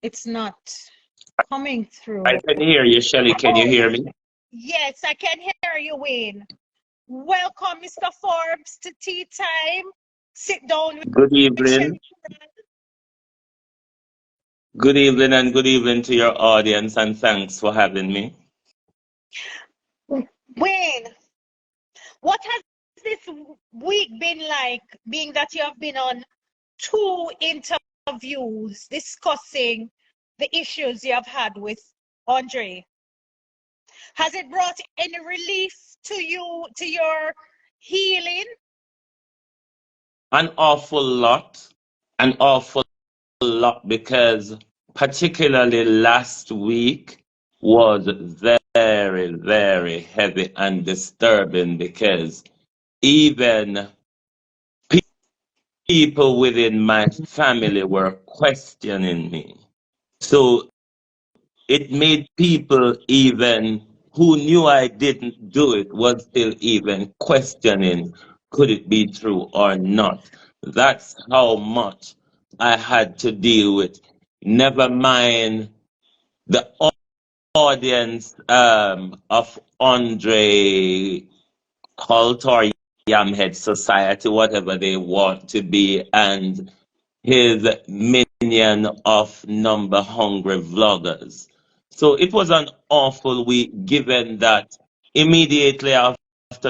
It's not coming I through. can hear you, Shelly. Can you Oh, hear me? yes, I can hear you, Wayne. Welcome, Mr. Forbes, to tea time. Sit down Good with evening. Shelly. Good evening and good evening to your audience, and thanks for having me. Wayne, what has this week been like, being that you have been on two interviews discussing the issues you have had with Andre? Has it brought any relief to you, to your healing? An awful lot, an awful lot, because particularly last week was very, very heavy and disturbing because even people within my family were questioning me. So it made people even who knew I didn't do it was still even questioning could it be true or not. That's how much I had to deal with. Never mind the audience of Andre Cult or Yamhead Society, whatever they want to be, and his minion of number hungry vloggers. So it was an awful week, given that immediately after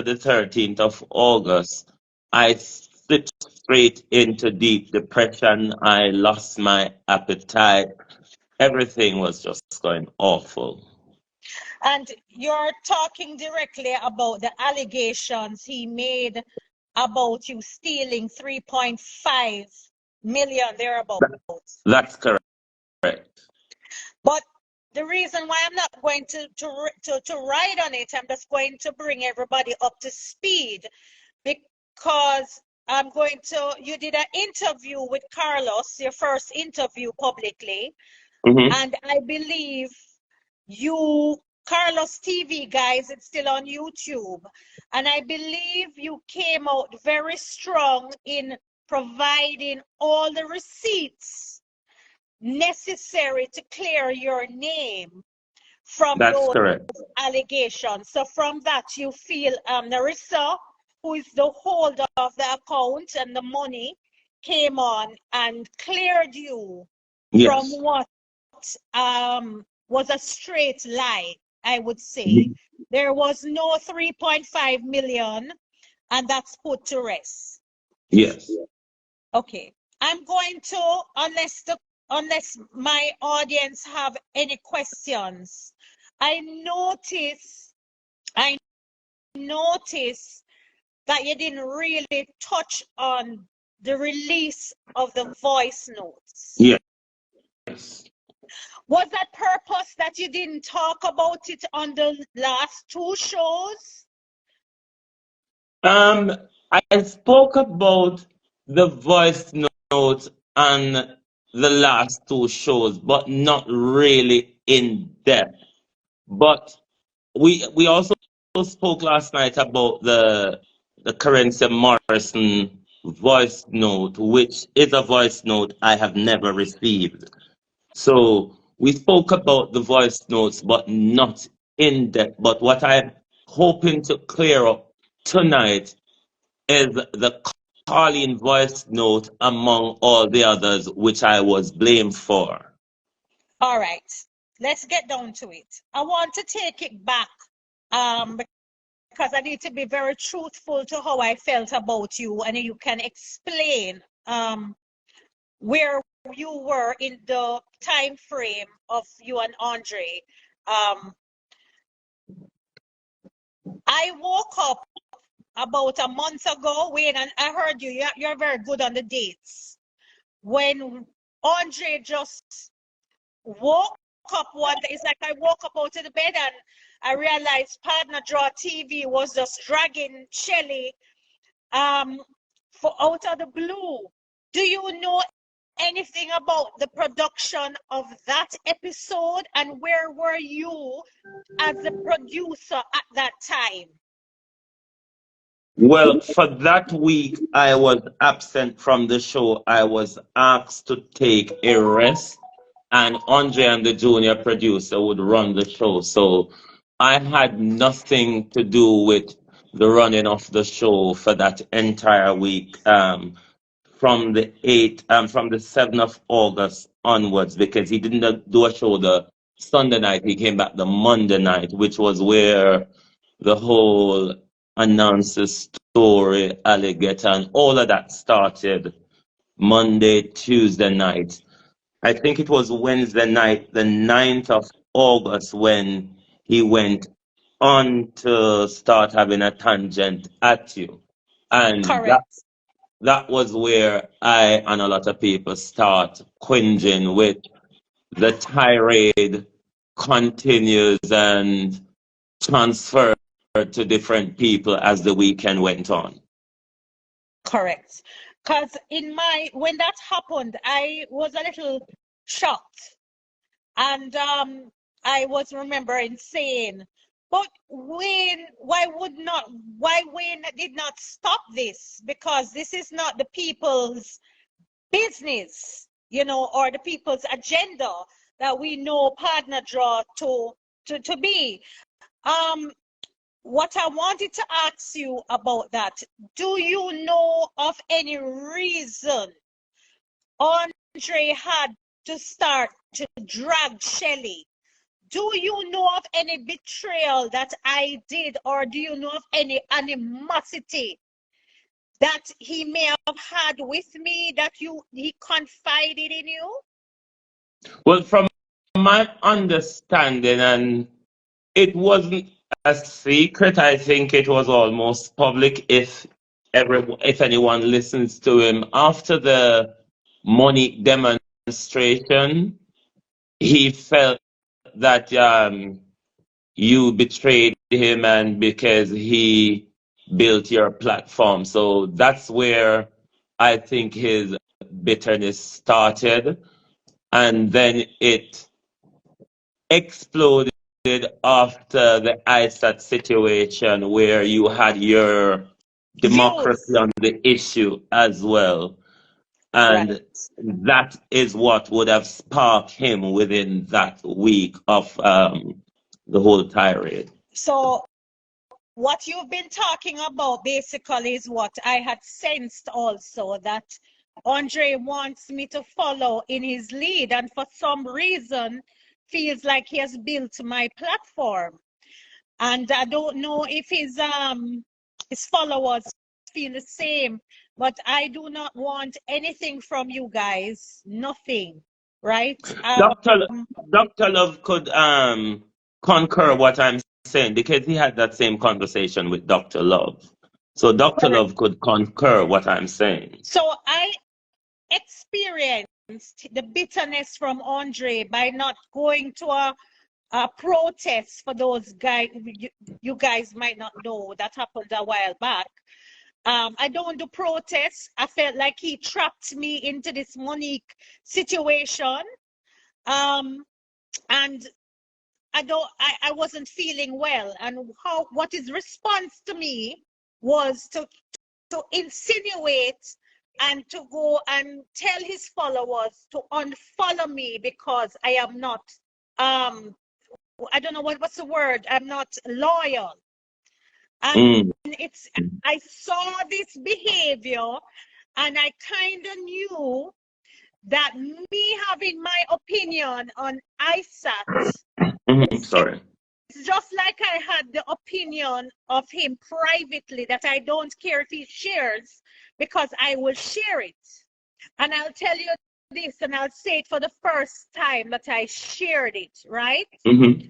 the 13th of August, I slipped straight into deep depression. I lost my appetite. Everything was just going awful. And you're talking directly about the allegations he made about you stealing 3.5 million thereabouts. That's correct. But the reason why I'm not going to ride on it, I'm just going to bring everybody up to speed, because you did an interview with Carlos, your first interview publicly, Mhm. and I believe Carlos TV, guys, it's still on YouTube, and I believe you came out very strong in providing all the receipts necessary to clear your name from That's those correct. allegations. So from that, you feel Narissa, who is the holder of the account and the money, came on and cleared you from Yes. what was a straight lie, I would say. There was no 3.5 million, and that's put to rest. Yes. Okay. I'm going to, unless my audience have any questions. I notice that you didn't really touch on the release of the voice notes. Yes. Was that purpose that you didn't talk about it on the last two shows? Um, I spoke about the voice notes on the last two shows, but not really in depth. But we also spoke last night about the Curran Morrison voice note, which is a voice note I have never received. So we spoke about the voice notes, but not in depth. But what I'm hoping to clear up tonight is the Carlene voice note among all the others which I was blamed for. All right, let's get down to it. I want to take it back because I need to be very truthful to how I felt about you, and you can explain where you were in the time frame of you and Andre. Um, I woke up about a month ago, Wayne, and I heard you're very good on the dates. When Andre just woke up one day, it's like I woke up out of the bed and I realized Partner Draw TV was just dragging Shelly for out of the blue. Do you know anything about the production of that episode, and where were you as a producer at that time? Well, for that week, I was absent from the show. I was asked to take a rest, and Andre and the junior producer would run the show. So I had nothing to do with the running of the show for that entire week. From the 7th of August onwards, because he didn't do a show the Sunday night. He came back the Monday night, which was where the whole announcer story, alligator, and all of that started. Monday, Tuesday night. I think it was Wednesday night, the 9th of August, when he went on to start having a tangent at you. And Correct. that was where I and a lot of people start cringing with the tirade continues and transferred to different people as the weekend went on. Correct. Because when that happened, I was a little shocked. And I was remembering saying, but why Wayne did not stop this? Because this is not the people's business, or the people's agenda that we know partner draw to be. Um, what I wanted to ask you about that, do you know of any reason Andre had to start to drag Shelly? Do you know of any betrayal that I did, or do you know of any animosity that he may have had with me that he confided in you? Well, from my understanding, and it wasn't a secret, I think it was almost public if anyone listens to him. After the money demonstration, he felt that you betrayed him and because he built your platform. So that's where I think his bitterness started. And then it exploded after the ISAT situation where you had your democracy Views. on the issue as well. And Right. that is what would have sparked him within that week of the whole tirade. So what you've been talking about basically is what I had sensed also, that Andre wants me to follow in his lead, and for some reason feels like he has built my platform. And I don't know if his followers feel the same, but I do not want anything from you guys, nothing, right? Dr. Dr. Love could concur what I'm saying because he had that same conversation with Dr. Love. So Dr. Love could concur what I'm saying. So I experienced the bitterness from Andre by not going to a protest. For those guys, you guys might not know, that happened a while back. I don't do protests. I felt like he trapped me into this Monique situation. Um, and I wasn't feeling well. And what his response to me was to insinuate and to go and tell his followers to unfollow me because I am not, I don't know what's the word, I'm not loyal. And Mm. I saw this behavior and I kind of knew that me having my opinion on ISAT, Sorry. it's just like I had the opinion of him privately that I don't care if he shares, because I will share it. And I'll tell you this, and I'll say it for the first time that I shared it, right? Mm-hmm.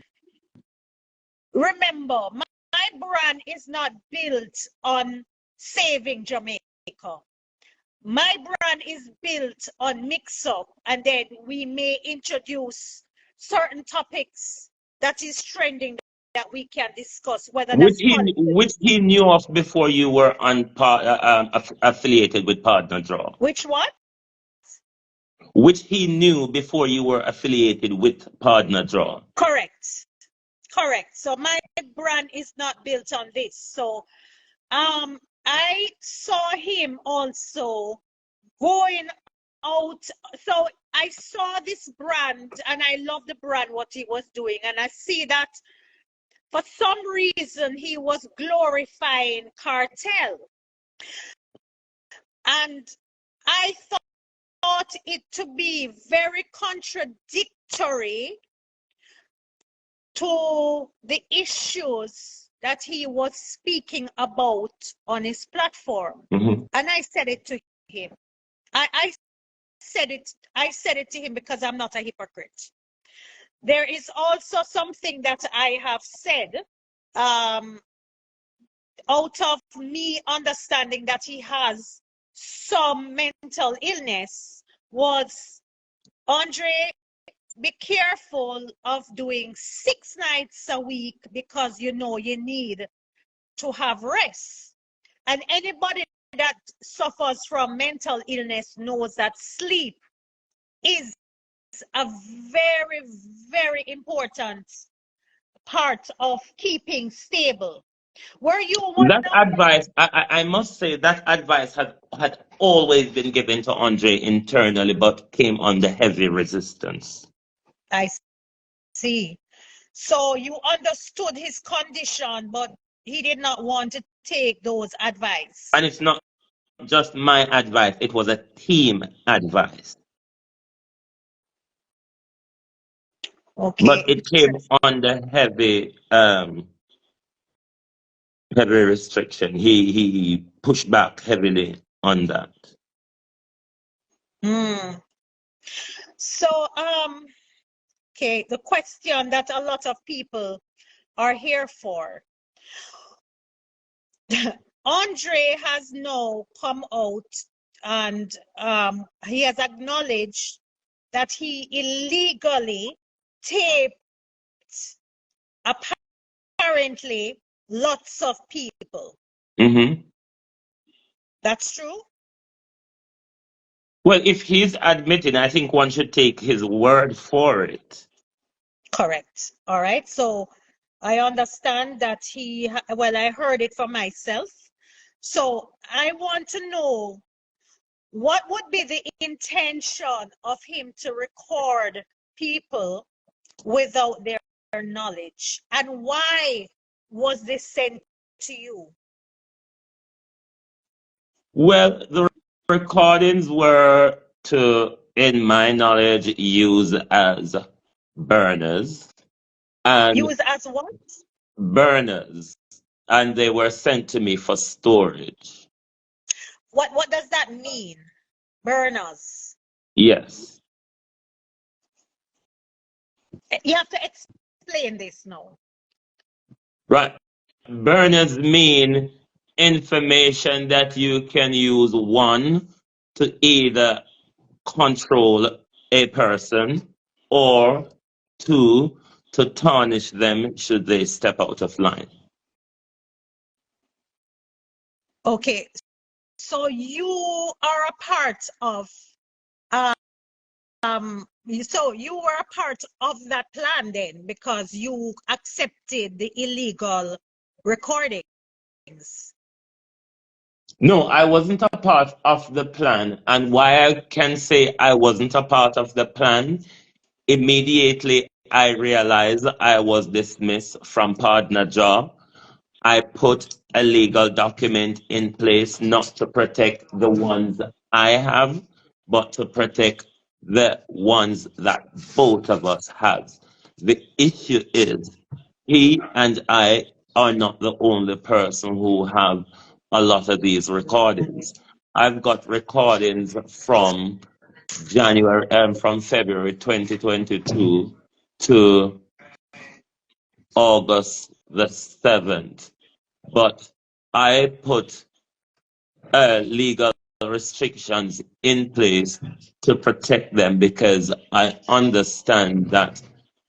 Remember, my brand is not built on saving Jamaica. My brand is built on mix up, and then we may introduce certain topics that is trending that we can discuss, whether that's Which politics. he knew of before you were affiliated with Partner Draw. Which one? Which he knew before you were affiliated with Partner Draw. Correct. Correct. So my brand is not built on this. So I saw him also going out. So I saw this brand and I love the brand, what he was doing. And I see that for some reason he was glorifying cartel. And I thought it to be very contradictory to the issues that he was speaking about on his platform. Mm-hmm. And I said it to him. I said it to him because I'm not a hypocrite. There is also something that I have said out of me understanding that he has some mental illness was, Andre, be careful of doing 6 nights a week because you know you need to have rest. And anybody that suffers from mental illness knows that sleep is a very, very important part of keeping stable. Were you one That of advice, I must say, that advice had always been given to Andre internally, but came under heavy resistance. I see. So you understood his condition, but he did not want to take those advice. And it's not just my advice, it was a team advice. Okay, But it came interesting. under heavy restriction. He pushed back heavily on that. Mm. So, okay, the question that a lot of people are here for. Andre has now come out and he has acknowledged that he illegally taped apparently lots of people. Mm-hmm. That's true? Well, if he's admitting, I think one should take his word for it. Correct. All right. So I understand that well, I heard it for myself. So I want to know what would be the intention of him to record people without their knowledge, and why was this sent to you? Well, the recordings were, to, in my knowledge, used as burners and Use as what? burners, and they were sent to me for storage. What does that mean? Burners. Yes. You have to explain this now. Right. Burners mean information that you can use, one, to either control a person, or two, to tarnish them should they step out of line. Okay, so you are a part of so you were a part of that plan then, because you accepted the illegal recordings. No, I wasn't a part of the plan. And why I can say I wasn't a part of the plan, immediately I realized I was dismissed from partner job. I put a legal document in place not to protect the ones I have, but to protect the ones that both of us have. The issue is he and I are not the only person who have a lot of these recordings. I've got recordings from from February 2022 to August the 7th. But I put legal restrictions in place to protect them because I understand that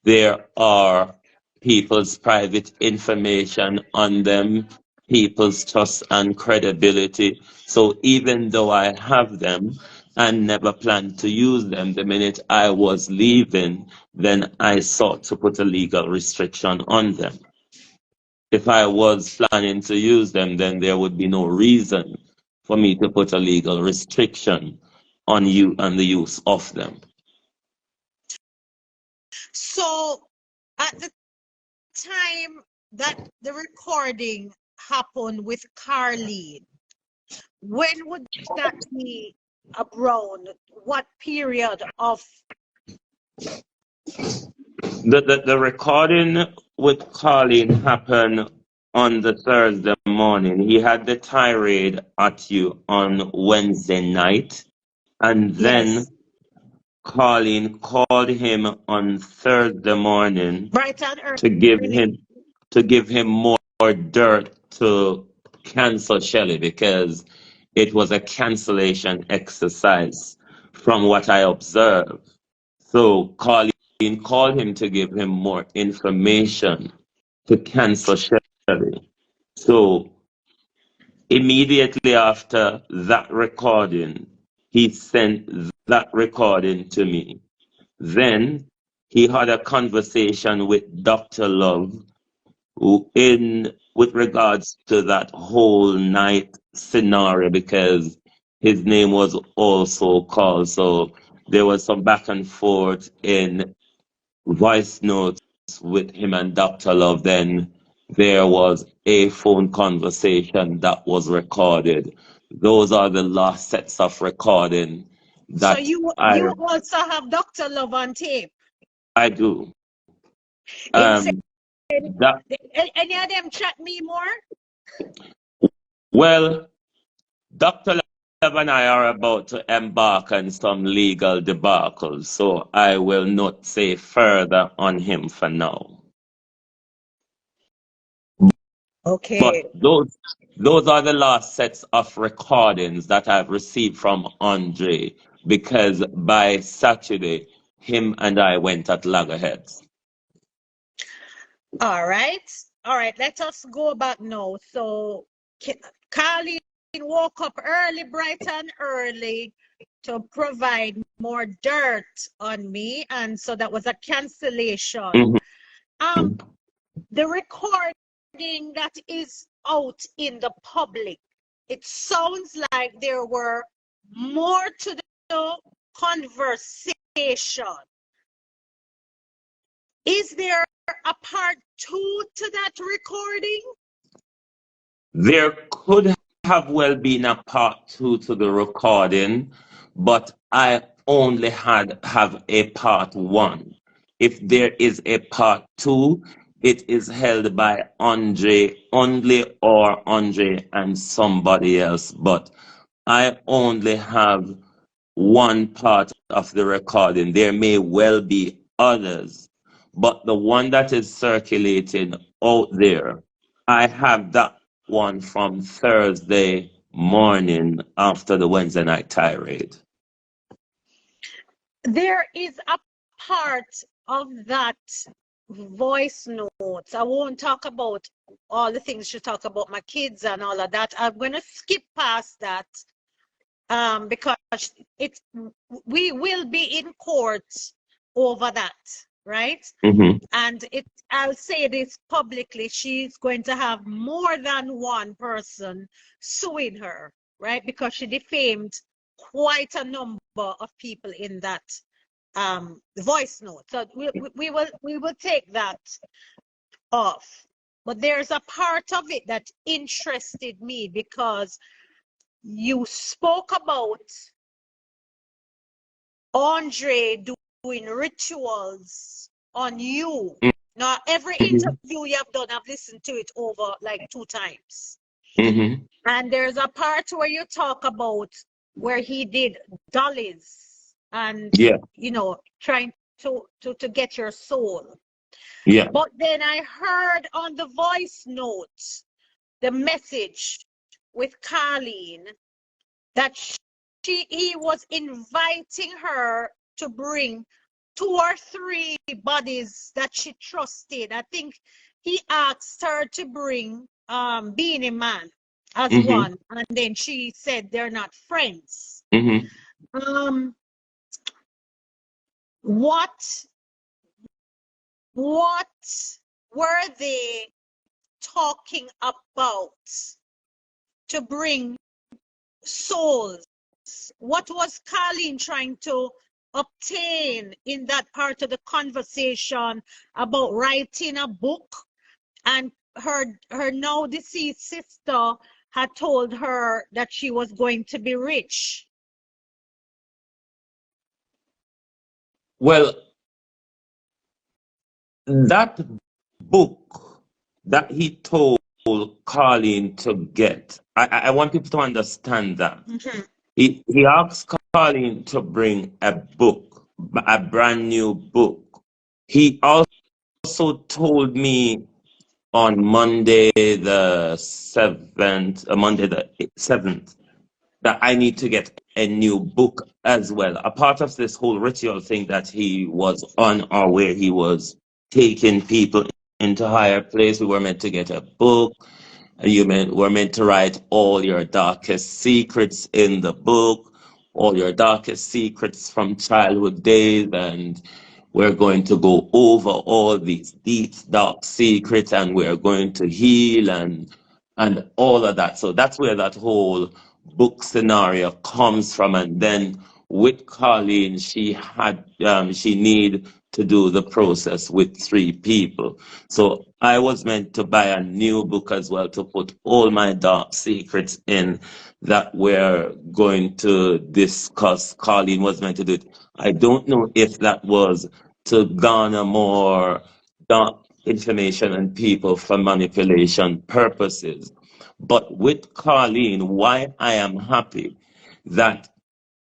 there are people's private information on them, people's trust and credibility. So even though I have them and never planned to use them, the minute I was leaving, then I sought to put a legal restriction on them. if I was planning to use them, then there would be no reason for me to put a legal restriction on you and the use of them. So at the time that the recording happened with Carlene, when would that be around? What period of? The recording with Carlene happened on the Thursday morning. He had the tirade at you on Wednesday night, and then Yes, Carlene called him on Thursday morning bright and to give early. him more dirt to cancel Shelly because it was a cancellation exercise from what I observed. So Carlene called him to give him more information to cancel Shelly. So immediately after that recording, he sent that recording to me. Then he had a conversation with Dr. Love in with regards to that whole night scenario because his name was also called. So there was some back and forth in voice notes with him and Dr. Love. Then there was a phone conversation that was recorded. Those are the last sets of recording So that you also have Dr. Love on tape. I do. Him say, That any of them chat me more? well, Dr. Love and I are about to embark on some legal debacle, so I will not say further on him for now. But Okay. those are the last sets of recordings that I've received from Andre because by Saturday, him and I went at loggerheads. All right. All right. Let us go back now. So Carlene woke up early, bright and early to provide more dirt on me. And so that was a cancellation. Mhm. Um, the recording that is out in the public, it sounds like there were more to the conversation. Is there a part two to that recording? There could have well been a part two to the recording, but I only have a part one. If there is a part two, it is held by Andre only or Andre and somebody else. But I only have one part of the recording. There may well be others, but the one that is circulating out there, I have that one from Thursday morning after the Wednesday night tirade. There is a part of that voice notes. I won't talk about all the things you talk about my kids and all of that. I'm going to skip past that because it's we will be in court over that, right? Mm-hmm. And I'll say this publicly, she's going to have more than one person suing her, right? Because she defamed quite a number of people in that voice note. So we will take that off. But there's a part of it that interested me because you spoke about Andre doing rituals on you. Now, every Mm-hmm. interview you have done, I've listened to it over like 2 times. Mm-hmm. And there's a part where you talk about where he did dollies and, Yeah, trying to get your soul. yeah. But then I heard on the voice note, the message with Carlene that he was inviting her to bring 2 or 3 bodies that she trusted. I think he asked her to bring Beanie Man as Mm-hmm. one, and then she said they're not friends. Mm-hmm. Um, what what were they talking about to bring souls? What was Carlene trying to obtain in that part of the conversation about writing a book? And her now deceased sister had told her that she was going to be rich. Well, that book that he told Carlene to get, I want people to understand that. Mm-hmm. He asked Carlene to bring a book, a brand new book. He also told me on Monday the 7th, Monday the 7th, that I need to get a new book as well. A part of this whole ritual thing that he was on, or where he was taking people into higher place, we were meant to get a book. And were meant to write all your darkest secrets in the book, all your darkest secrets from childhood days, and we're going to go over all these deep, dark secrets, and we're going to heal and all of that. So that's where that whole book scenario comes from. And then with Carlene, she need to do the process with 3 people. So I was meant to buy a new book as well to put all my dark secrets in that we're going to discuss. Carlene was meant to do it. I don't know if that was to garner more dark information and people for manipulation purposes. But with Carlene, why I am happy that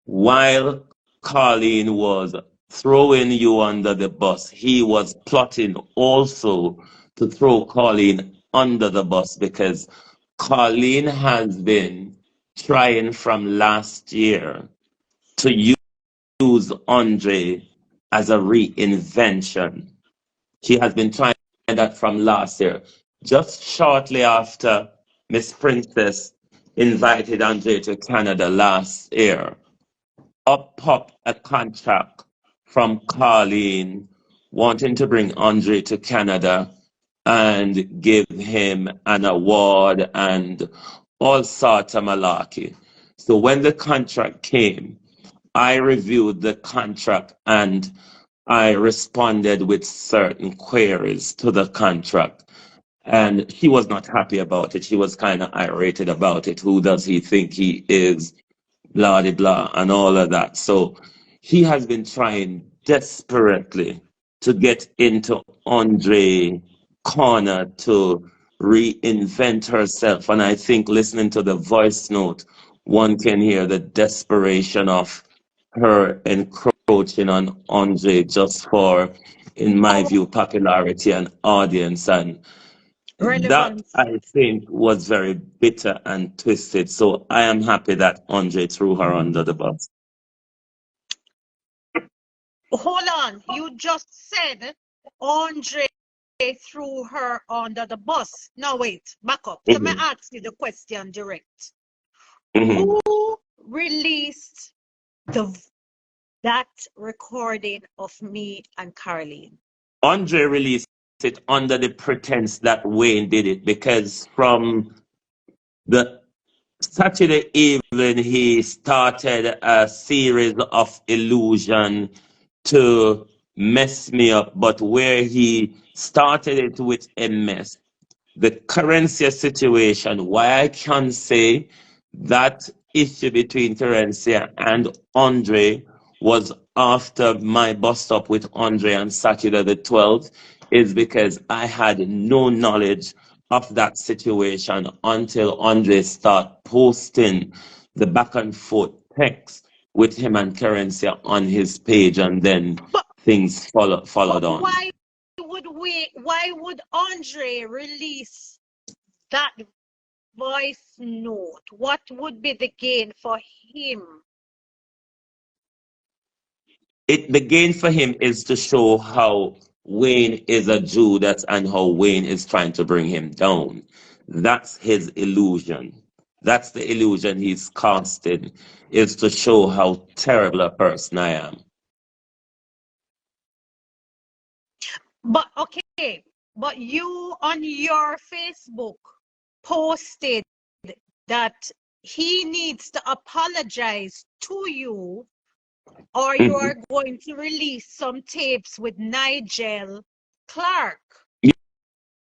while Carlene was throwing you under the bus, he was plotting also to throw Carlene under the bus, because Carlene has been trying from last year to use Andre as a reinvention. She has been trying that from last year. Just shortly after Miss Princess invited Andre to Canada last year, up popped a contract from Carlene wanting to bring Andre to Canada and give him an award and all sorts of malarkey. So when the contract came, I reviewed the contract and I responded with certain queries to the contract. And he was not happy about it. He was kind of irate about it. Who does he think he is? Blah, de blah, and all of that. So he has been trying desperately to get into Andre corner to reinvent herself. And I think listening to the voice note, one can hear the desperation of her encroaching on Andre just for, in my view, popularity and audience. And that, Relevance. I think, was very bitter and twisted. So I am happy that Andre threw her under the bus. Hold on. You just said Andre threw her under the bus. No, wait. Back up. So may Mhm, I ask you the question direct. mhm. Who released the that recording of me and Carlene? Andre released it under the pretense that Wayne did it, because from the Saturday evening he started a series of illusion to mess me up, but where he started it with a mess, the currency situation, why I can say that issue between Currency and Andre was after my bust up with Andre on Saturday the 12th, is because I had no knowledge of that situation until Andre started posting the back and forth text with him and Currency on his page, and then But things followed but on. why would Andre release that voice note? What would be the gain for him? The gain for him is to show how Wayne is a Judas and how Wayne is trying to bring him down. That's his illusion. That's the illusion he's casting, is to show how terrible a person I am. But okay. But you on your Facebook posted that he needs to apologize to you, or you Mhm. are going to release some tapes with Nigel Clark.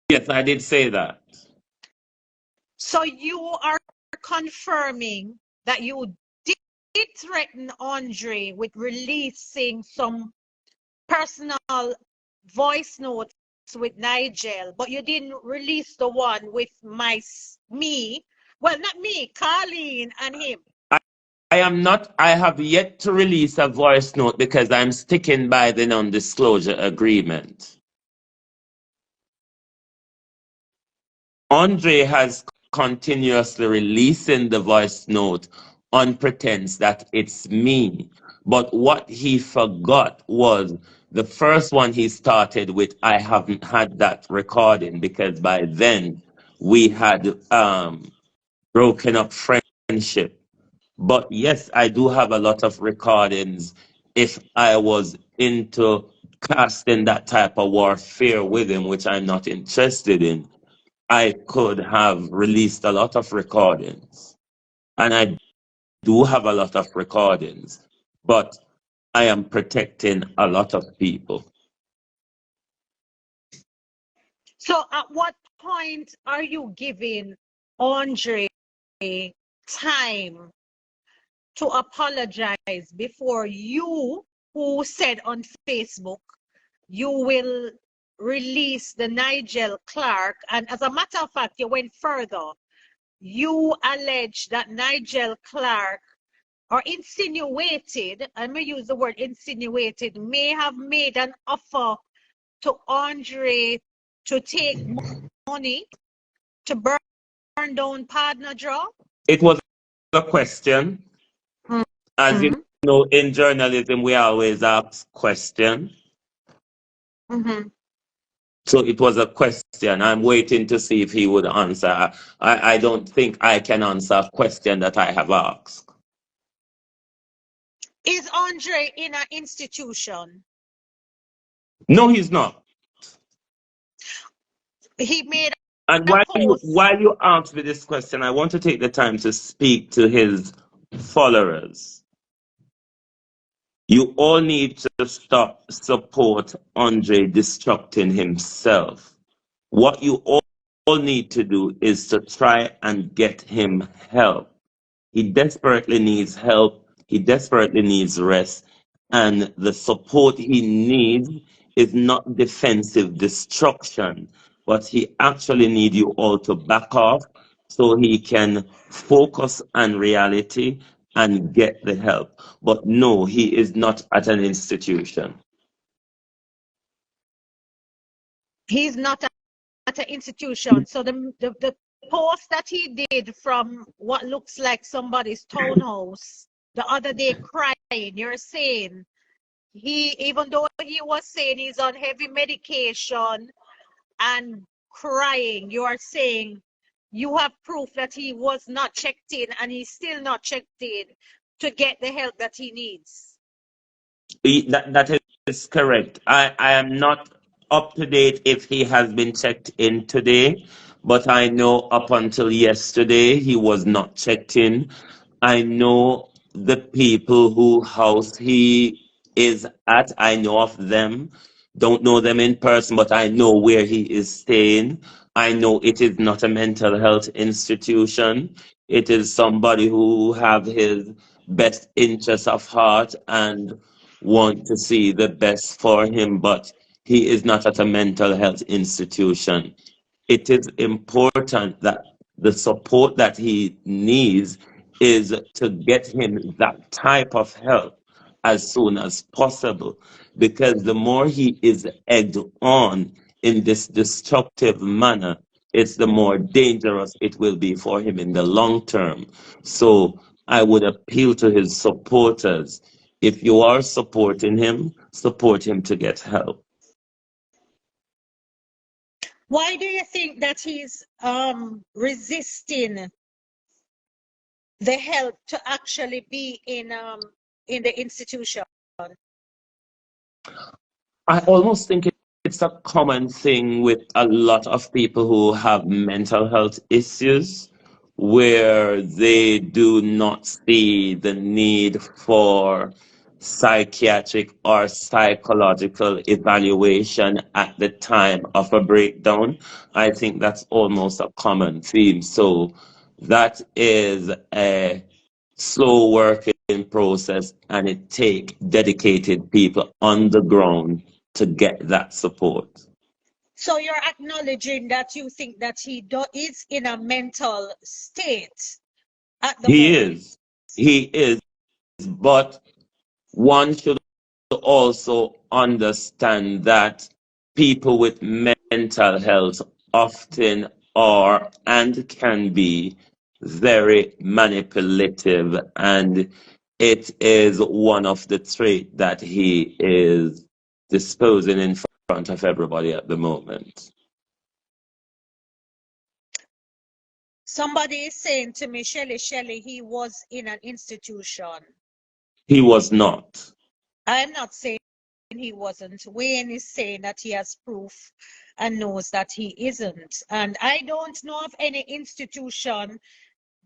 Yes, I did say that. So you are confirming that you did threaten Andre with releasing some personal voice notes with Nigel, but you didn't release the one with me. Well, not me, Carlene and him. I am not, I have yet to release a voice note because I'm sticking by the non-disclosure agreement. Andre has continuously releasing the voice note on pretense that it's me. But what he forgot was the first one he started with, I haven't had that recording because by then we had broken up friendship. But yes, I do have a lot of recordings if I was into casting that type of warfare with him, which I'm not interested in. I could have released a lot of recordings, and I do have a lot of recordings, but I am protecting a lot of people. So at what point are you giving Andre time to apologize before you, who said on Facebook, you will release the Nigel Clark? And as a matter of fact, you went further. You allege that Nigel Clark, or insinuated, I may use the word insinuated, may have made an offer to Andre to take money to burn down partner draw. It was a question. As you Mm-hmm. know, in journalism, we always ask question. Mm-hmm. So it was a question. I'm waiting to see if he would answer. I don't think I can answer a question that I have asked. Is Andre in an institution? No, he's not. He made And a while post. you ask me this question, I want to take the time to speak to his followers. You all need to stop support Andre destructing himself. What you all need to do is to try and get him help. He desperately needs help. He desperately needs rest. And the support he needs is not defensive destruction, but he actually needs you all to back off so he can focus on reality and get the help. But no, he is not at an institution. He's not at an institution. So the post that he did from what looks like somebody's townhouse the other day crying, you're saying even though he was saying he's on heavy medication and crying, you are saying you have proof that he was not checked in and he's still not checked in to get the help that he needs. That is correct. I am not up to date if he has been checked in today, but I know up until yesterday he was not checked in. I know the people who house he is at. I know of them. Don't know them in person, but I know where he is staying. I know it is not a mental health institution. It is somebody who have his best interest of heart and want to see the best for him, but he is not at a mental health institution. It is important that the support that he needs is to get him that type of help as soon as possible, because the more he is egged on in this destructive manner, it's the more dangerous it will be for him in the long term. So I would appeal to his supporters. If you are supporting him, support him to get help. Why do you think that he's resisting the help to actually be in the institution? I almost think it's a common thing with a lot of people who have mental health issues where they do not see the need for psychiatric or psychological evaluation at the time of a breakdown. I think that's almost a common theme. So that is a slow working process, and it take dedicated people on the ground to get that support. So you're acknowledging that you think that is in a mental state at the He moment. is. He is, but one should also understand that people with mental health often are and can be very manipulative, and it is one of the traits that he is disposing in front of everybody at the moment. Somebody is saying to me, Shelly, he was in an institution. He was not. I'm not saying he wasn't. Wayne is saying that he has proof and knows that he isn't. And I don't know of any institution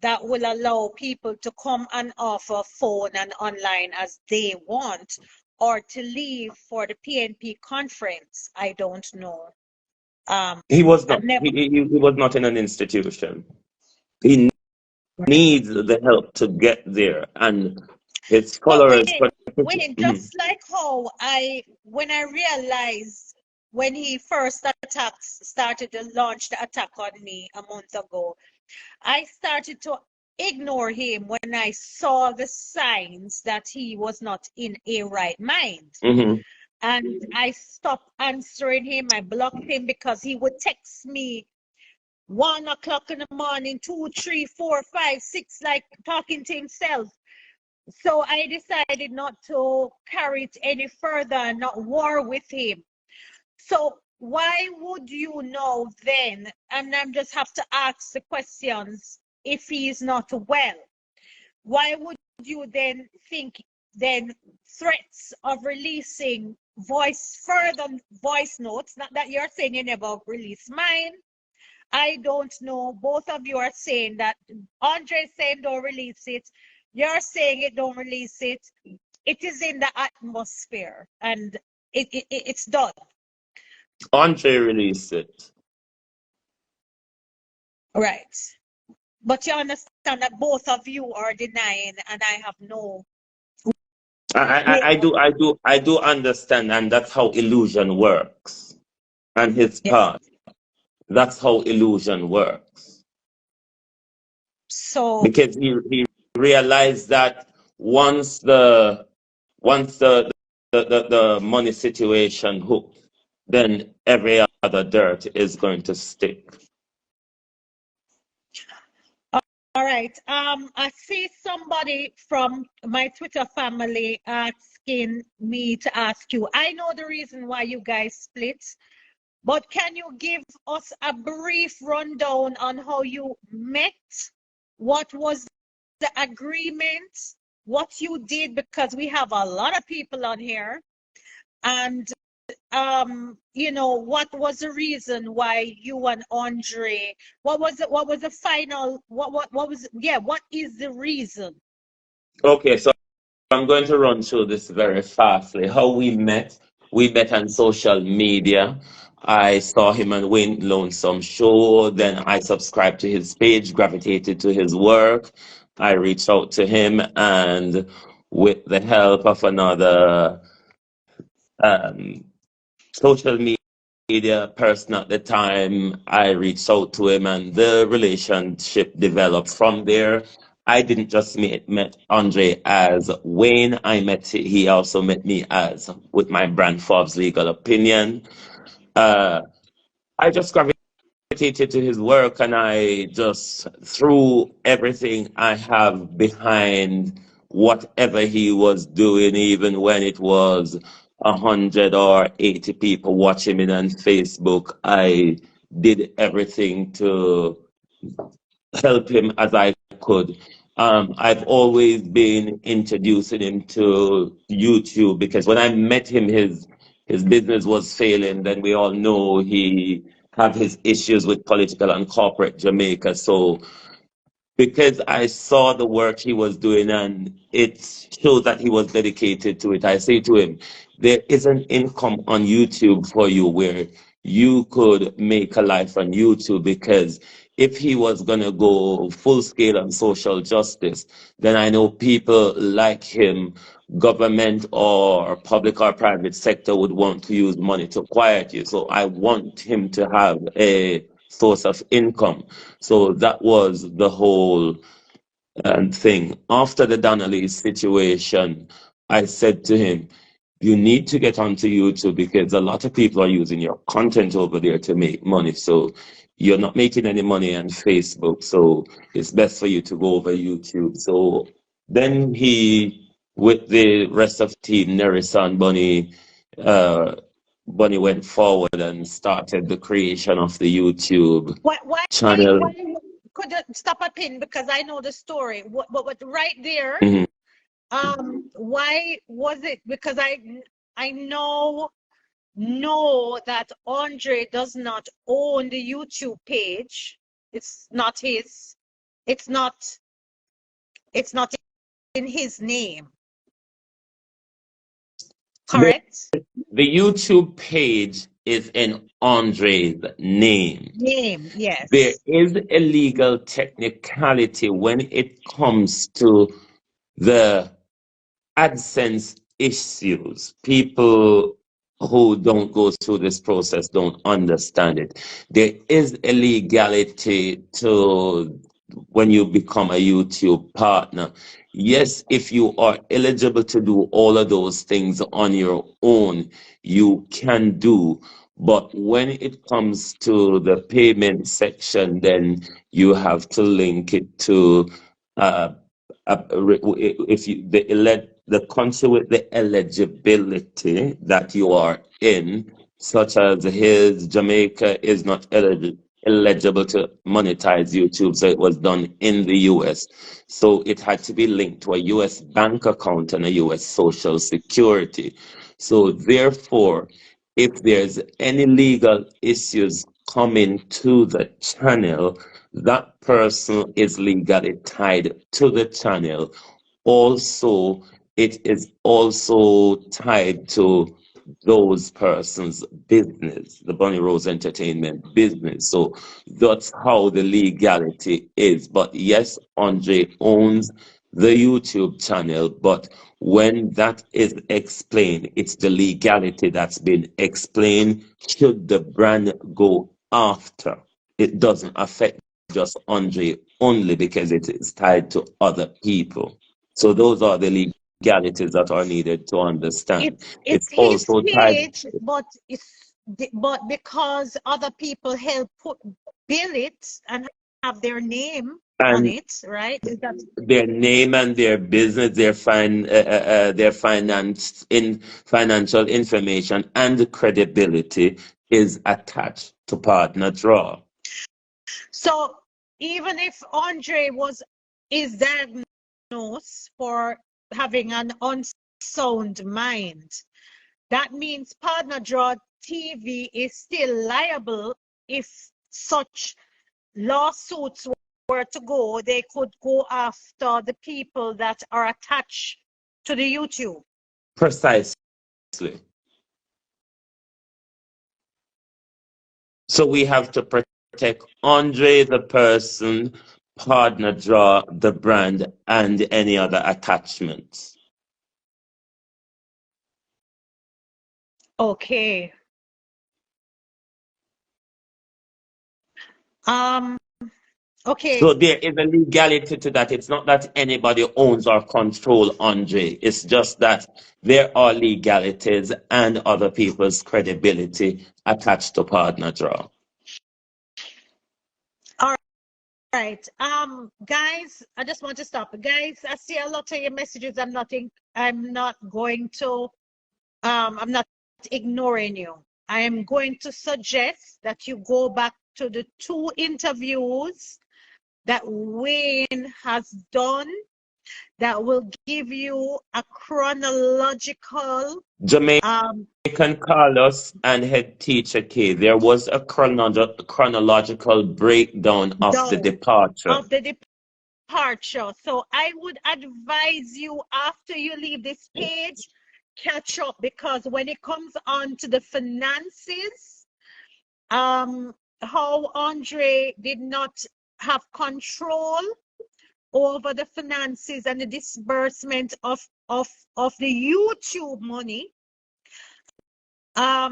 that will allow people to come and offer phone and online as they want, or to leave for the PNP conference. I don't know. He was I've not. never. He was not in an institution. He needs the help to get there, and his But followers. Wayne, just like how when I realized when he first started to launch the attack on me a month ago, I started to ignore him when I saw the signs that he was not in a right mind. Mhm. And I stopped answering him. I blocked him because he would text me 1 o'clock in the morning, 2, 3, 4, 5, 6, like talking to himself. So I decided not to carry it any further and not war with him. So why would you know then, and I just have to ask the questions, if he is not well, why would you then think then threats of releasing further voice notes, not that you're saying you never release mine. I don't know. Both of you are saying that Andre's saying don't release it. You're saying it, don't release it. It is in the atmosphere and it's done. Andre released it. Right. But you understand that both of you are denying, and I have no way of. I do understand, and that's how illusion works. And his Yeah. part, that's how illusion works. So, Because he realized that once the once the money situation hooked, then every other dirt is going to stick. all right. I see somebody from my Twitter family asking me to ask you. I know the reason why you guys split, but can you give us a brief rundown on how you met? What was the agreement? What you did? Because we have a lot of people on here. And what was the reason why you and Andre, what was the final, what is the reason? Okay, so I'm going to run through this very fastly. How we met on social media. I saw him on Wayne Lonesome Show. Then I subscribed to his page, gravitated to his work. I reached out to him, and with the help of another um, social media person at the time, I reached out to him, and the relationship developed from there. I didn't just met Andre as Wayne. He also met me as with my brand Forbes Legal Opinion. Uh, I just gravitated to his work, and I just threw everything I have behind whatever he was doing, even when it was 100 or 80 people watching me on Facebook. I did everything to help him as I could. I've always been introducing him to YouTube because when I met him, his his business was failing. Then we all know he have his issues with political and corporate Jamaica. So because I saw the work he was doing and it showed that he was dedicated to it. I say to him, there is an income on YouTube for you where you could make a life on YouTube, because if he was going to go full scale on social justice, then I know people like him, government or public or private sector, would want to use money to quiet you. So I want him to have a source of income. So that was the whole thing. After the Donnelly situation, I said to him, you need to get onto YouTube, because a lot of people are using your content over there to make money. So you're not making any money on Facebook. So it's best for you to go over YouTube. So then he, with the rest of team, Nerissa and Bunny went forward and started the creation of the YouTube Why channel. could you stop a pin, because I know the story. What right there, Mhm. why was it? Because I know that Andre does not own the YouTube page. It's not his. It's not it's not in his name. The, Correct? the YouTube page is in Andre's name. Name, There yes. is a legal technicality when it comes to the AdSense issues. People who don't go through this process don't understand it. There is a legality to when you become a YouTube partner. Yes, if you are eligible to do all of those things on your own, you can do. But when it comes to the payment section, then you have to link it to uh, if you the country with the eligibility that you are in, such as his, Jamaica is not eligible to monetize YouTube, so it was done in the US. So it had to be linked to a US bank account and a US social security. So therefore, if there's any legal issues coming to the channel, that person is legally tied to the channel. Also, it is also tied to those persons' business, the Bunny Rose Entertainment business. So that's how the legality is. But yes, Andre owns the YouTube channel, but when that is explained, it's the legality that's been explained. Should the brand go after, it doesn't affect just Andre only, because it is tied to other people. So those are the legalities that are needed to understand. It's It's his also tied, page, but because other people help bill it and have their name on and it, right? Is that their name and their business, their financial information and credibility is attached to partner draw. so? Even if Andre is diagnosed for having an unsound mind, that means Partner Draw TV is still liable if such lawsuits were to go. They could go after the people that are attached to the YouTube. Precisely. So we have to protect Andre the person, partner draw the brand, and any other attachments. Okay. Um, okay. So there is a legality to that. It's not that anybody owns or control Andre. It's just that there are legalities and other people's credibility attached to partner draw. All right. Guys, I just want to stop. Guys, I see a lot of your messages. I'm not going to I'm not ignoring you. I am going to suggest that you go back to the 2 interviews that Wayne has done that will give you a chronological Jamaican Carlos and head teacher K. There was a chronological breakdown of the down departure. of the departure. So I would advise you after you leave this page, catch up, because when it comes on to the finances, how Andre did not have control over the finances and the disbursement of the YouTube money.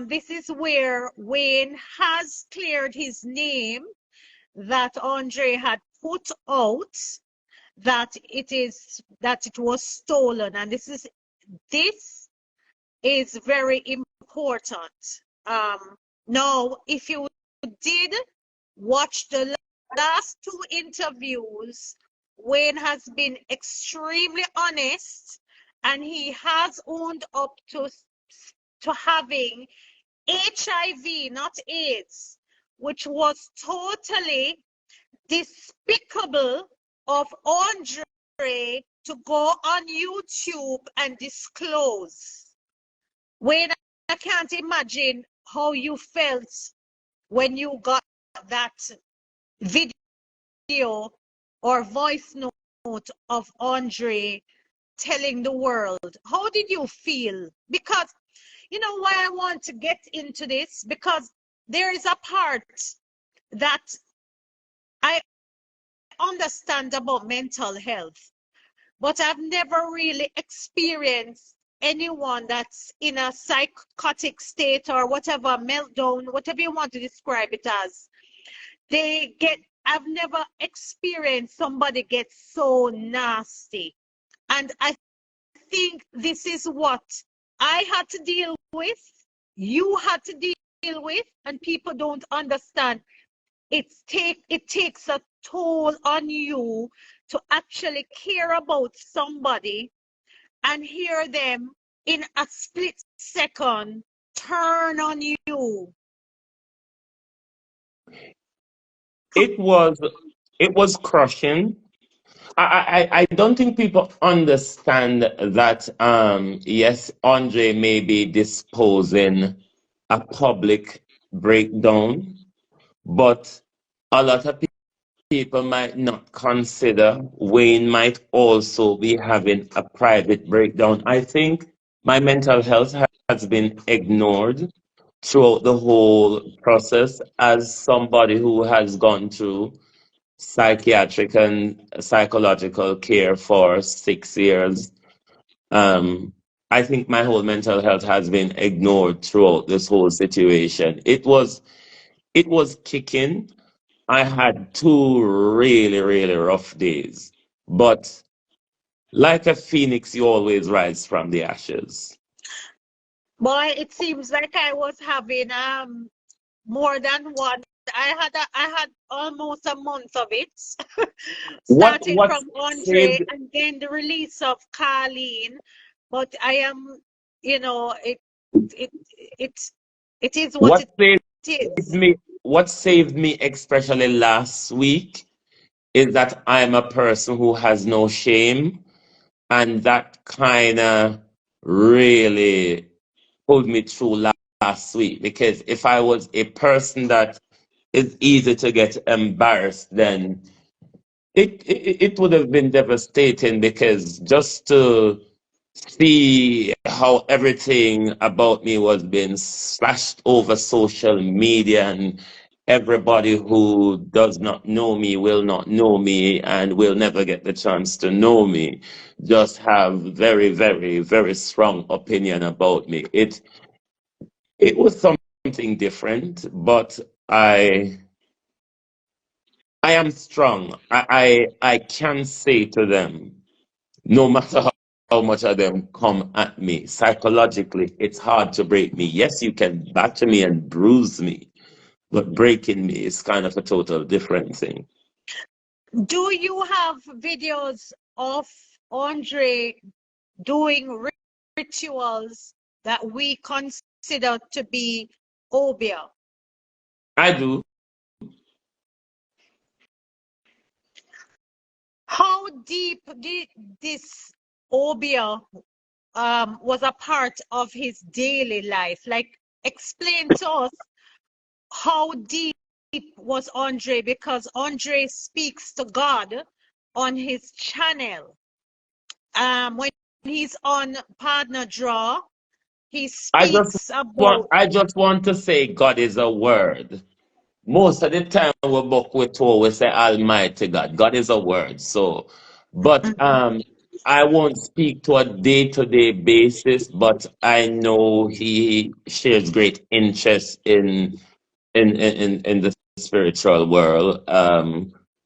This is where Wayne has cleared his name that Andre had put out that it was stolen, and this is very important. Now, if you did watch the last two interviews, Wayne has been extremely honest, and he has owned up to having HIV, not AIDS, which was totally despicable of Andre to go on YouTube and disclose. Wayne, I can't imagine how you felt when you got that video or voice note of Andre telling the world. How did you feel? Because you know why I want to get into this? Because there is a part that I understand about mental health, but I've never really experienced anyone that's in a psychotic state or whatever, meltdown, whatever you want to describe it as. I've never experienced somebody get so nasty. And I think this is what I had to deal with, you had to deal with, and people don't understand. It takes a toll on you to actually care about somebody and hear them in a split second turn on you. It was crushing. I don't think people understand that yes, Andre may be disposing a public breakdown, but a lot of people might not consider Wayne might also be having a private breakdown. I think my mental health has been ignored throughout the whole process as somebody who has gone through psychiatric and psychological care for 6 years. Um, I think my whole mental health has been ignored throughout this whole situation. It was kicking. I had two really, really rough days. But like a phoenix, you always rise from the ashes. Boy, it seems like I was having more than one. I had almost a month of it, starting What from Andre saved and then the release of Carlene. But I am, you know, it it it is what what it saved is. me what saved me especially last week is that I'm a person who has no shame, and that kind of really pulled me through last week, because if I was a person that is easy to get embarrassed, then it would have been devastating, because just to see how everything about me was being slashed over social media, and everybody who does not know me will not know me and will never get the chance to know me, just have very, very, very strong opinion about me. It was something different, but I am strong. I can say to them, no matter how much of them come at me, psychologically, it's hard to break me. Yes, you can batter me and bruise me, but breaking me is kind of a total different thing. Do you have videos of Andre doing rituals that we consider to be obia? I do. How how deep this obia was a part of his daily life? Like, explain to us how deep was Andre, because Andre speaks to God on his channel. When he's on Partner Draw, he I just speaks about. I just want to say God is a word. Most of the time we book we told we say Almighty God. God is a word. So but I won't speak to a day-to-day basis, but I know he shares great interest in the spiritual world.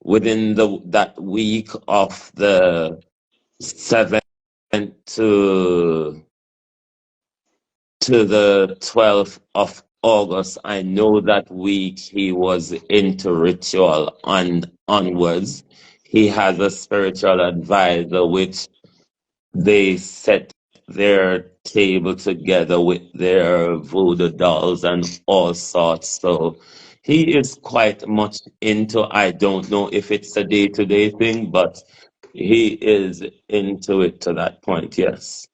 Within that week of the 7th to the 12th of August, I know that week he was into ritual and onwards. He has a spiritual advisor, which they set their table together with their voodoo dolls and all sorts. So he is quite much into, I don't know if it's a day-to-day thing, but he is into it to that point, yes.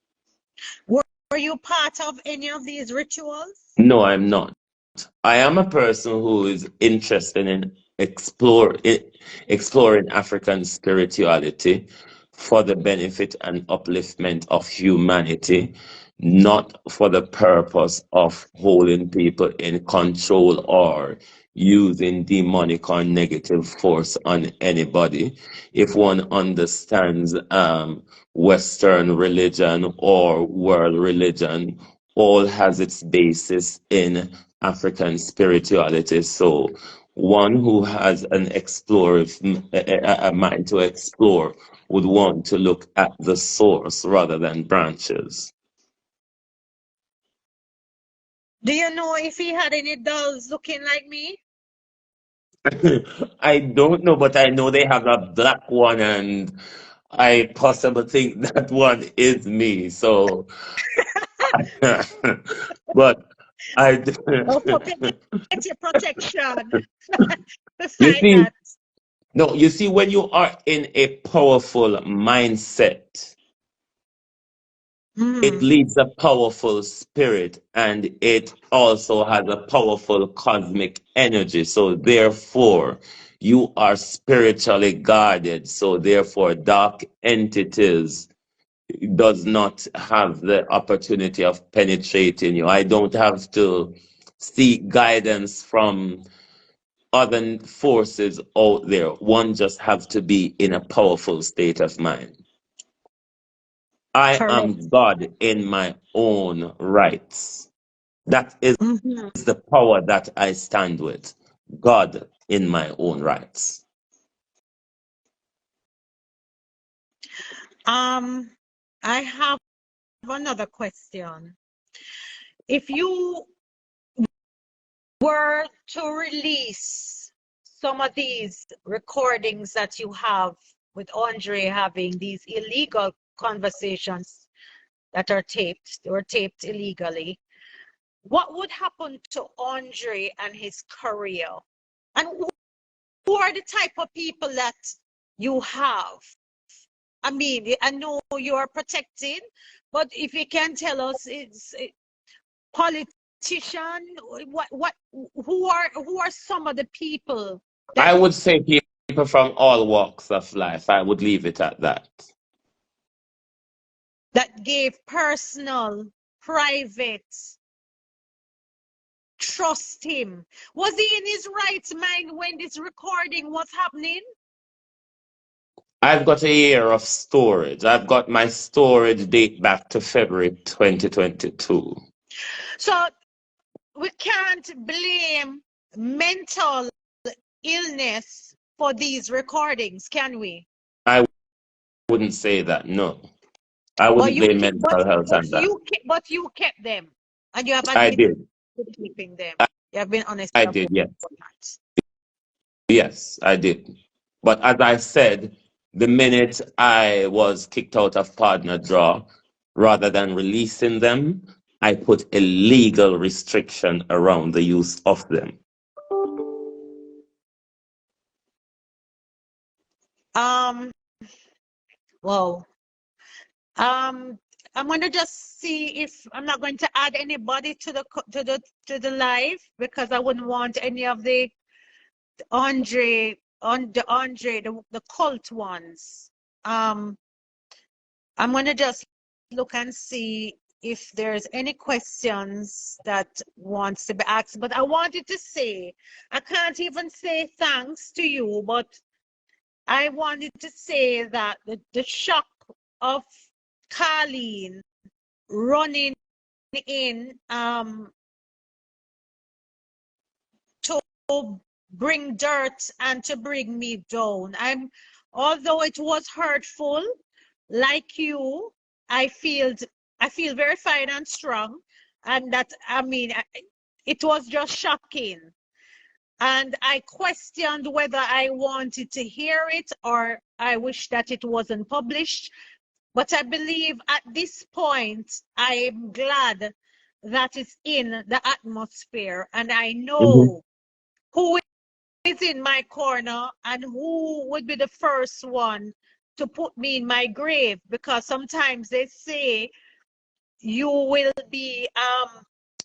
Were you part of any of these rituals? No, I'm not. I am a person who is interested in exploring African spirituality for the benefit and upliftment of humanity, not for the purpose of holding people in control or using demonic or negative force on anybody. If one understands Western religion or world religion, all has its basis in African spirituality. So one who has an a mind to explore would want to look at the source rather than branches. Do you know if he had any dolls looking like me? I don't know, but I know they have a black one, and I possibly think that one is me. So, but I, Oh, so get your protection to you fight see, that. no, you see, when you are in a powerful mindset, it Hmm. leads a powerful spirit, and it also has a powerful cosmic energy. So therefore, you are spiritually guarded. So therefore, dark entities does not have the opportunity of penetrating you. I don't have to seek guidance from other forces out there. One just has to be in a powerful state of mind. I Correct. am God in my own rights. That is Hmm. the power that I stand with. God in my own rights. Um, I have another question. If you were to release some of these recordings that you have with Andre having these illegal conversations that are taped, they were taped illegally, what would happen to Andre and his career? And who are the type of people that you have? I mean, I know you are protecting, but if you can tell us, it's politician. What? Who are some of the people that I would say people from all walks of life. I would leave it at that. gave personal, private, trust him? Was he in his right mind when this recording was happening? I've got a year of storage. I've got my storage date back to February 2022. So we can't blame mental illness for these recordings, can we? I wouldn't say that, no. I But wouldn't you blame kept, mental health on that. but you kept them, and you have I admitted did. to keeping them. I, You have been honest I about did, yes. that. Yes, I did. But as I said, the minute I was kicked out of partner draw, rather than releasing them, I put a legal restriction around the use of them. Um, Wow. I'm gonna just see if I'm not going to add anybody to the live because I wouldn't want any of the the cult ones. Um, I'm gonna just look and see if there's any questions that wants to be asked. But I wanted to say, I can't even say thanks to you, but I wanted to say that the shock of Carlene running in to bring dirt and to bring me down. Although it was hurtful, like you, I feel very fine and strong, and that it was just shocking. And I questioned whether I wanted to hear it or I wish that it wasn't published. But I believe at this point, I am glad that it's in the atmosphere. And I Mhm. know who is in my corner and who would be the first one to put me in my grave. Because sometimes they say you will be,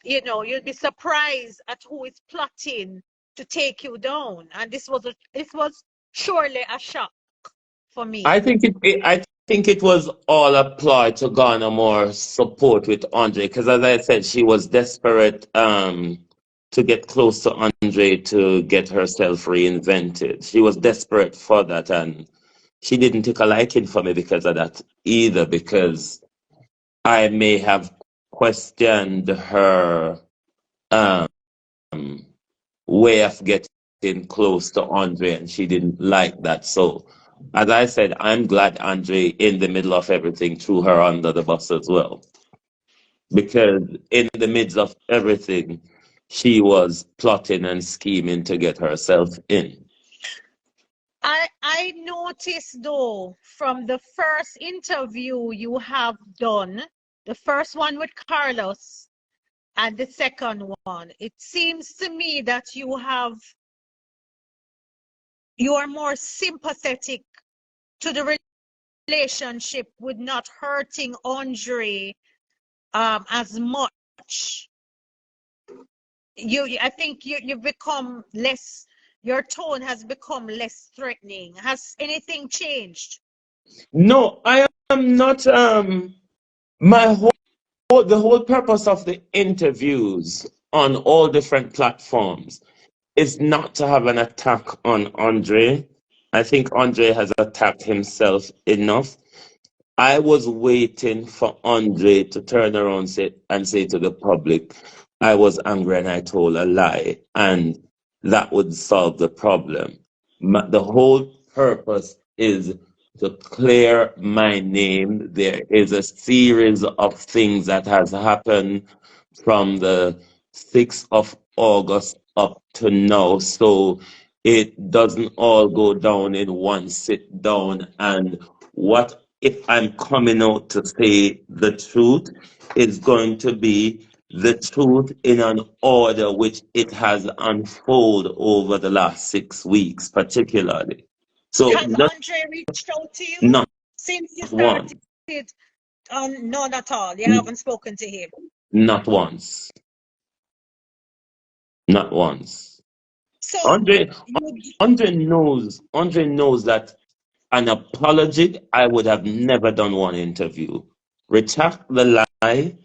you'll be surprised at who is plotting to take you down. And this was surely a shock for I me. think I think it was all a ploy to garner more support with Andre, because as I said, she was desperate to get close to Andre to get herself reinvented. She was desperate for that, and she didn't take a liking for me because of that either, because I may have questioned her um way of getting close to Andre, and she didn't like that. So, as I said, I'm glad Andre, in the middle of everything, threw her under the bus as well. Because in the midst of everything, she was plotting and scheming to get herself in. I noticed though from the first interview you have done, the first one with Carlos and the second one, it seems to me that you are more sympathetic to the relationship with not hurting Andre as much. I think you've become less, your tone has become less threatening. Has anything changed? No, I am not. My the whole purpose of the interviews on all different platforms is not to have an attack on Andre. I think Andre has attacked himself enough. I was waiting for Andre to turn around and say to the public, I was angry and I told a lie, and that would solve the problem. The whole purpose is to clear my name. There is a series of things that has happened from the 6th of August up to now. So it doesn't all go down in one sit down. And what if I'm coming out to say the truth is going to be the truth in an order which it has unfolded over the last 6 weeks, particularly. So Has not, Andre reached out to you not since you one, started? None at all. You n- haven't spoken to him. not once, not once. So Andre, you, Andre knows that an apology, I would have never done one interview. Retract the lie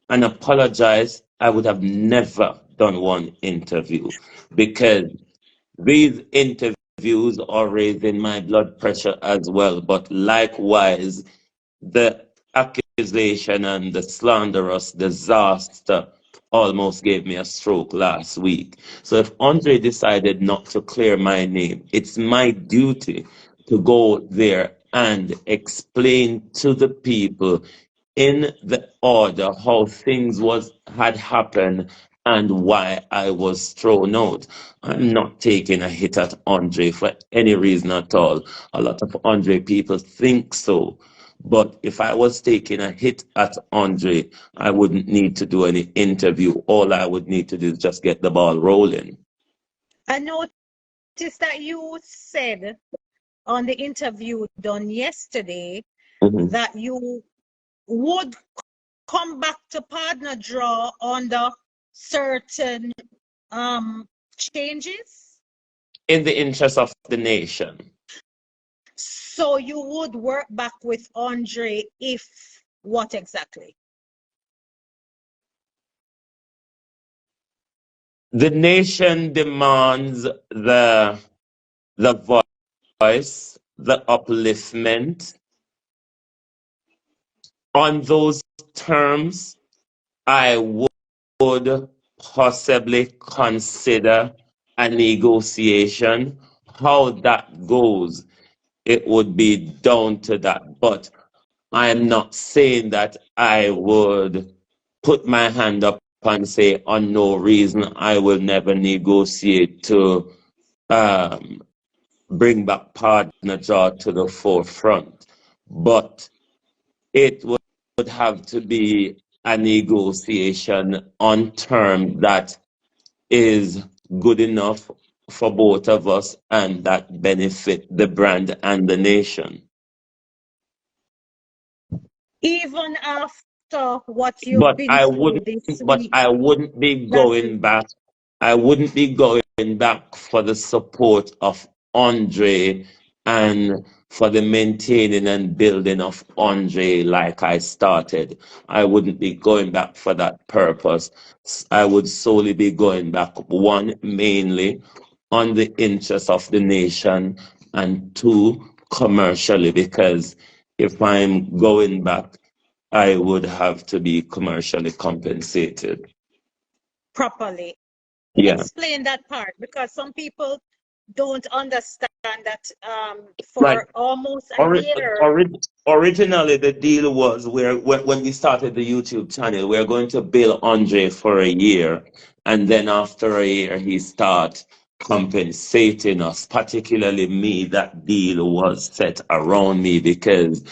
and apologize, I would have never done one interview, because these interviews are raising my blood pressure as well. But likewise, the accusation and the slanderous disaster almost gave me a stroke last week. So if Andre decided not to clear my name, it's my duty to go there and explain to the people in the order how things was had happened and why I was thrown out. I'm not taking a hit at Andre for any reason at all. A lot of Andre people think so. But if I was taking a hit at Andre, I wouldn't need to do any interview. All I would need to do is just get the ball rolling. I noticed that you said on the interview done yesterday Mhm. that you would come back to partner draw under certain changes? In the interest of the nation. So you would work back with Andre if what exactly? The nation demands the voice, the upliftment. On those terms, I would possibly consider a negotiation. How that goes, it would be down to that. But I am not saying that I would put my hand up and say, on no reason, I will never negotiate to um, bring back partner jaw to the forefront. But it would have to be a negotiation on terms that is good enough for both of us and that benefit the brand and the nation. Even after what you've But been I through wouldn't this but week, I wouldn't be that going back. I wouldn't be going back for the support of Andre and for the maintaining and building of Andre like I started. I wouldn't be going back for that purpose. I would solely be going back, one, mainly on the interest of the nation, and two, commercially, because if I'm going back, I would have to be commercially compensated. properly. Yeah. Explain that part because some people don't understand that Right. for almost a Ori- year. ori- Originally, the deal was when we started the YouTube channel, we are going to bill Andre for a year, and then after a year, he start compensating us. Particularly me, that deal was set around me because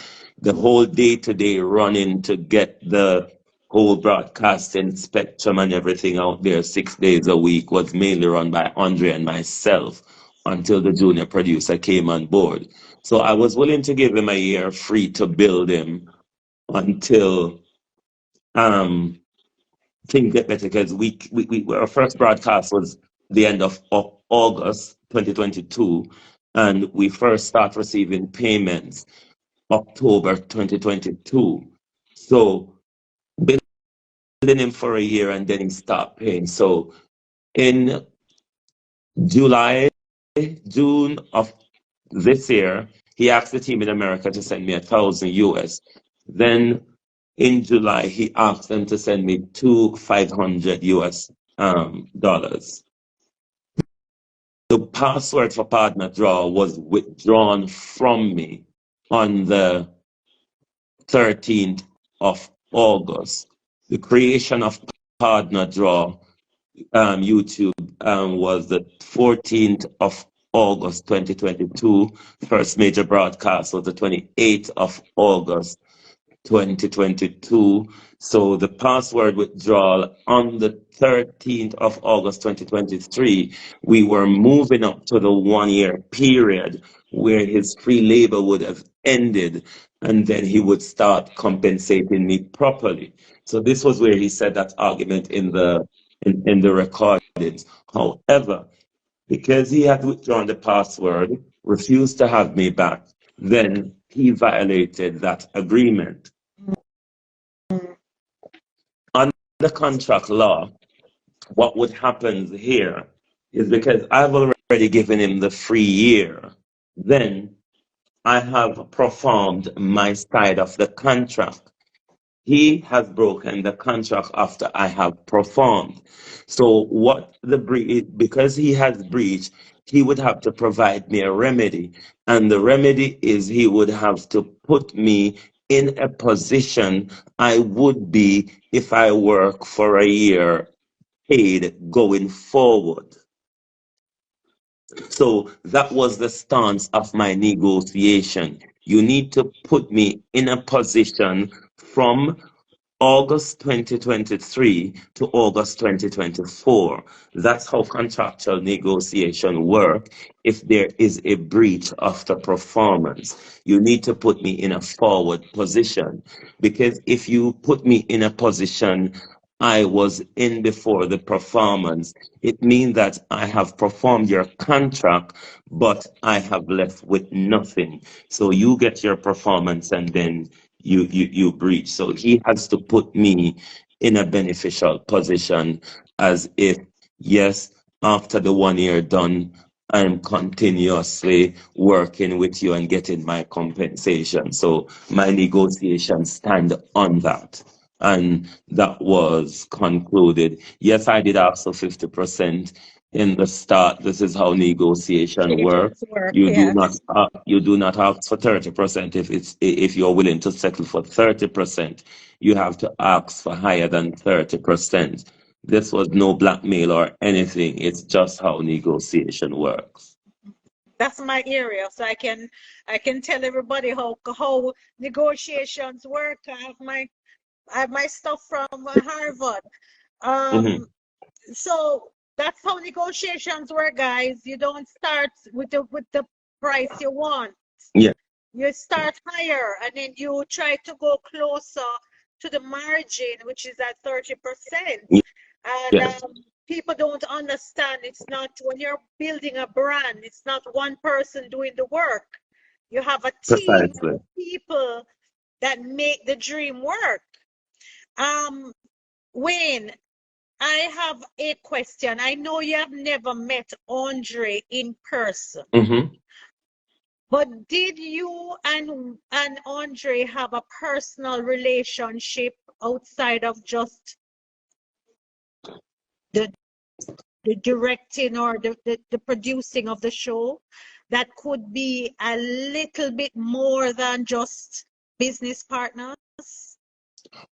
the whole day-to-day running to get the whole broadcasting spectrum and everything out there 6 days a week was mainly run by Andre and myself until the junior producer came on board. So I was willing to give him a year free to build him until um things get better because our first broadcast was the end of August 2022, and we first start receiving payments October 2022. So building him for a year and then he start paying. So in July, June of this year, he asked the team in America to send me 1,000 US. Then in July, he asked them to send me two 500 US dollars. The password for Partner Draw was withdrawn from me on the 13th of August. The creation of Partner Draw YouTube was the 14th of August 2022. First major broadcast was the 28th of August 2022. So the password withdrawal on the 13th of August 2023, we were moving up to the 1 year period where his free labor would have ended and then he would start compensating me properly. So this was where he said that argument in the recordings. However, because he had withdrawn the password, refused to have me back, then he violated that agreement. Under contract law, what would happen here is because I've already given him the free year, then I have performed my side of the contract. He has broken the contract after I have performed. So because he has breached, he would have to provide me a remedy. And the remedy is he would have to put me in a position I would be if I work for a year paid going forward. So that was the stance of my negotiation. You need to put me in a position from August 2023 to August 2024. That's how contractual negotiation work. If there is a breach of the performance, you need to put me in a forward position, because if you put me in a position I was in before the performance, it means that I have performed your contract, but I have left with nothing. So you get your performance and then you breach. So he has to put me in a beneficial position, as if, yes, after the 1 year done, I'm continuously working with you and getting my compensation. So my negotiations stand on that. And that was concluded. Yes, I did ask for 50% in the start. This is how negotiation work. Negotiations work, You yes. do not ask for 30%. If you're willing to settle for 30%, you have to ask for higher than 30%. This was no blackmail or anything. It's just how negotiation works. That's my area, so I can tell everybody how negotiations work. I have my stuff from Harvard. Hmm. Um, so that's how negotiations work, guys. You don't start with the price you want. Yeah, You start higher, and then you try to go closer to the margin, which is at 30%. And yes, people don't understand, it's not when you're building a brand, it's not one person doing the work. You have a team precisely. of people that make the dream work. Um, Wayne, I have a question. I know you have never met Andre in person, Hmm. but did you and Andre have a personal relationship outside of just the the directing or the producing of the show that could be a little bit more than just business partners?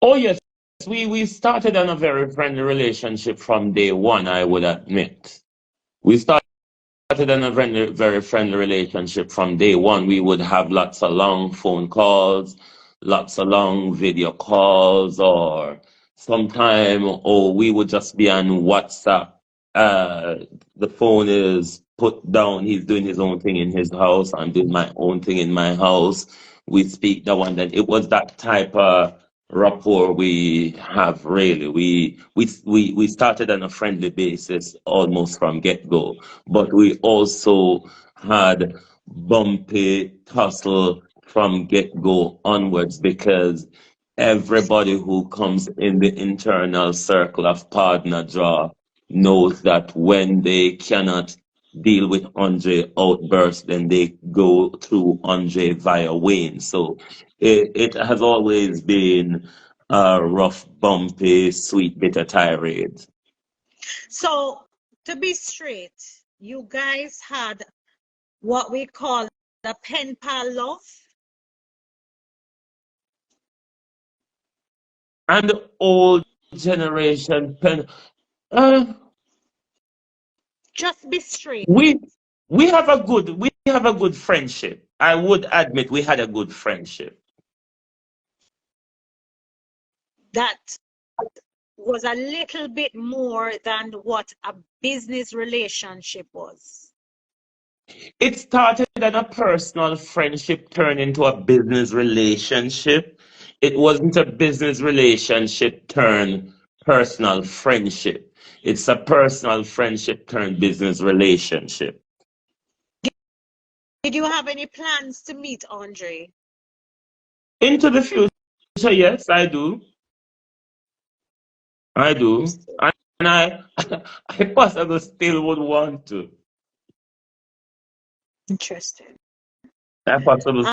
Oh, yes, we started on a very friendly relationship from day one, I would admit. We started in a very friendly relationship from day one. We would have lots of long phone calls, lots of long video calls, or sometime, or we would just be on WhatsApp. Uh, the phone is put down. He's doing his own thing in his house. I'm doing my own thing in my house. We speak the one that it was that type of rapport we have really. We started on a friendly basis almost from get-go, but we also had bumpy tussle from get-go onwards, because everybody who comes in the internal circle of partner draw knows that when they cannot deal with Andre outburst, then they go through Andre via Wayne. So it has always been a rough, bumpy, sweet, bitter tirade. So, to be straight, you guys had what we call the pen pal love. And the old generation uh, Just be straight. we we have a good friendship. I would admit we had a good friendship. That was a little bit more than what a business relationship was. It started as a personal friendship turned into a business relationship. It wasn't a business relationship turned personal friendship. It's a personal friendship turned business relationship. Did you have any plans to meet Andre? Into the future, yes, I do. I do. And I I possibly still would want to. Interesting. I possibly